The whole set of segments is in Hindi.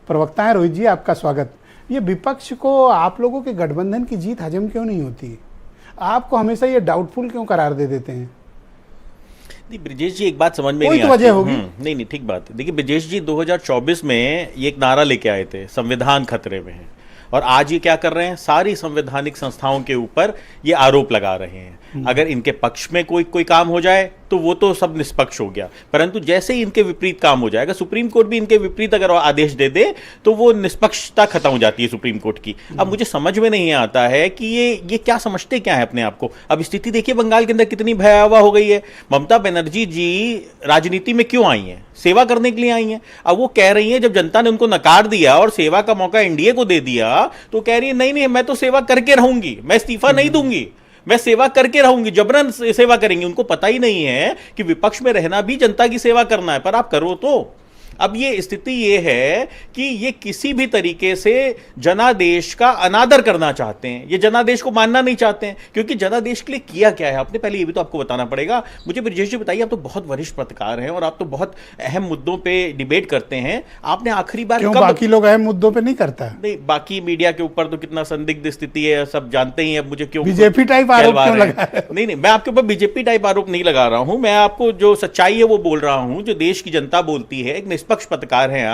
प्रवक्ता हैं रोहित जी, आपका स्वागत। ये विपक्ष को आप लोगों के गठबंधन की जीत हजम क्यों नहीं होती? आपको हमेशा ये डाउटफुल क्यों करार दे देते हैं? नहीं ब्रिजेश जी, एक बात समझ में कोई नहीं तो वजह होगी। नहीं, ठीक बात है। देखिए ब्रिजेश जी, 2024 में ये एक नारा लेके आए थे, संविधान खतरे में है, और आज ये क्या कर रहे हैं, सारी संवैधानिक संस्थाओं के ऊपर ये आरोप लगा रहे हैं। अगर इनके पक्ष में कोई काम हो जाए तो वो तो सब निष्पक्ष हो गया, परंतु जैसे ही इनके विपरीत काम हो जाएगा, सुप्रीम कोर्ट भी इनके विपरीत अगर आदेश दे दे तो वो निष्पक्षता खत्म हो जाती है सुप्रीम कोर्ट की। अब मुझे समझ में नहीं आता है कि ये क्या समझते क्या है अपने आप को। अब स्थिति देखिए बंगाल के अंदर कितनी भयावह हो गई है। ममता बनर्जी जी राजनीति में क्यों आई हैं? सेवा करने के लिए आई हैं। अब वो कह रही हैं, जब जनता ने उनको नकार दिया और सेवा का मौका एनडीए को दे दिया, तो कह रही है नहीं मैं तो सेवा करके रहूंगी, मैं इस्तीफा नहीं दूंगी, मैं सेवा करके रहूंगी। जबरन सेवा करेंगी। उनको पता ही नहीं है कि विपक्ष में रहना भी जनता की सेवा करना है, पर आप करो तो। अब ये स्थिति ये है कि ये किसी भी तरीके से जनादेश का अनादर करना चाहते हैं, ये जनादेश को मानना नहीं चाहते हैं। क्योंकि जनादेश के लिए किया क्या है आपने, पहले ये भी तो आपको बताना पड़ेगा। मुझे ब्रिजेश जी बताइए, आप तो बहुत वरिष्ठ पत्रकार हैं और आप तो बहुत अहम मुद्दों पे डिबेट करते हैं। आपने आखिरी बार क्यों बाकी लोग अहम मुद्दों पे नहीं करता है? नहीं, बाकी मीडिया के ऊपर तो कितना संदिग्ध स्थिति है, सब जानते ही हैं। अब मुझे क्यों बीजेपी टाइप आरोप क्यों लगा है? नहीं, मैं आपके ऊपर बीजेपी टाइप आरोप नहीं लगा रहा हूं। मैं आपको जो सच्चाई है वो बोल रहा हूं, जो देश की जनता बोलती है। एक निष्पक्ष पत्रकार हैं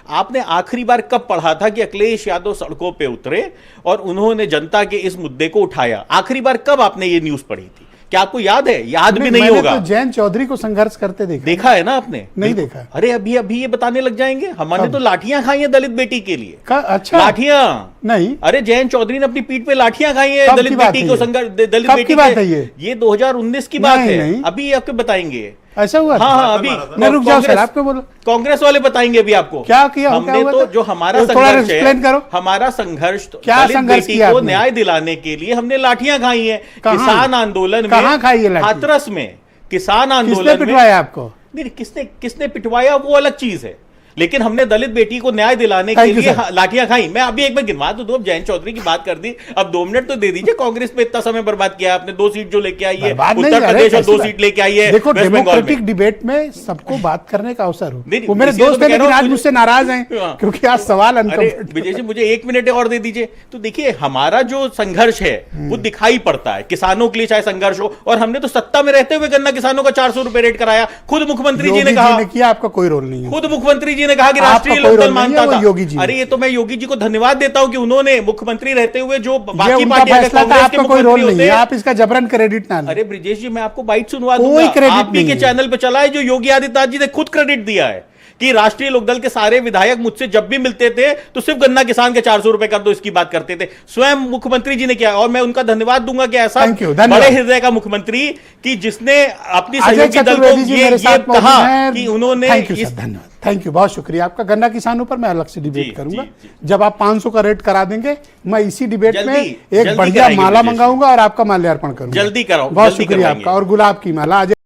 आपने आखिरी बार कब पढ़ा था कि अखिलेश यादव सड़कों पे उतरे और उन्होंने जनता के इस मुद्दे को उठाया? आखिरी बार कब आपने ये न्यूज पढ़ी थी? क्या आपको याद है? याद भी नहीं होगा। तो जयंत चौधरी को संघर्ष करते देखा है ना आपने? नहीं देखा। अरे अभी ये बताने लग जाएंगे, हमने तो लाठियां खाई हैं दलित बेटी के लिए। अच्छा, लाठियां नहीं। अरे जयंत चौधरी ने अपनी पीठ पे लाठियां खाई हैं दलित बेटी को संघर्ष, दलित बेटी की बात है ये 2019 की बात है। अभी आपको बताएंगे ऐसा हुआ। हाँ, अभी मैं रुक जाओ सर, आपको बोलो। कांग्रेस वाले बताएंगे अभी आपको क्या किया हमने। तो जो हमारा संघर्ष है, हमारा संघर्ष क्या संघर्ष किया को न्याय दिलाने के लिए हमने लाठियां खाई हैं। किसान आंदोलन में, खाई है हाथरस में किसान आंदोलन में। किसने पिटवाया आपको? नहीं, किसने पिटवाया वो अलग चीज है, लेकिन हमने दलित बेटी को न्याय दिलाने के लिए लाठियां खाई। मैं अभी एक बार गिनवा तो दो। जयंत चौधरी की बात कर दी, अब 2 मिनट तो दे दीजिए। कांग्रेस पे इतना समय बर्बाद किया आपने। 2 सीट जो लेके आई है उत्तर प्रदेश और 2 सीट लेके आई है देखो, डेमोक्रेटिक डिबेट में सबको बात करने का अवसर हो। वो मेरे इसलिए दोस्त हैं, लेकिन आज मुझसे नाराज हैं क्योंकि आज सवाल विजय जी मुझे 1 मिनट और दे दीजिए। तो देखिए हमारा जो संघर्ष है वो दिखाई पड़ता है। किसानों के लिए चाहे संघर्ष हो, और हमने तो सत्ता में रहते हुए गन्ना किसानों का 400 रुपए रेट कराया। खुद मुख्यमंत्री जी ने कहा, आपका कोई रोल नहीं है। खुद मुख्यमंत्री जी ने कहा कि राष्ट्रीय लोकदल मानता था। योगी जी। अरे ये तो मैं योगी जी को धन्यवाद देता हूं कि उन्होंने मुख्यमंत्री रहते हुए जो बाकी पार्टियां के कांग्रेस के कोई रोल नहीं है, आप इसका जबरन क्रेडिट ना लें। अरे ब्रिजेश जी, मैं आपको बाइट सुनवा दूंगा, आप भी के चैनल पे चला है, जो योगी आदित्यनाथ जी ने खुद क्रेडिट दिया है कि राष्ट्रीय लोकदल के सारे विधायक मुझसे जब भी मिलते थे तो सिर्फ गन्ना किसान के 400 रुपए कर दो, इसकी बात करते थे। स्वयं मुख्यमंत्री जी ने किया, और मैं उनका धन्यवाद दूंगा कि ऐसा बड़े हृदय का मुख्यमंत्री कि जिसने अपनी सहयोगी दल को ये कहा कि उन्होंने। थैंक यू, बहुत शुक्रिया आपका। गन्ना किसानों पर मैं अलग से डिबेट करूंगा। जब आप 500 का रेट करा देंगे, मैं इसी डिबेट में एक बढ़िया माला मंगाऊंगा और आपका माल्यार्पण करूंगा। जल्दी कराओ। बहुत शुक्रिया आपका। और गुलाब की माला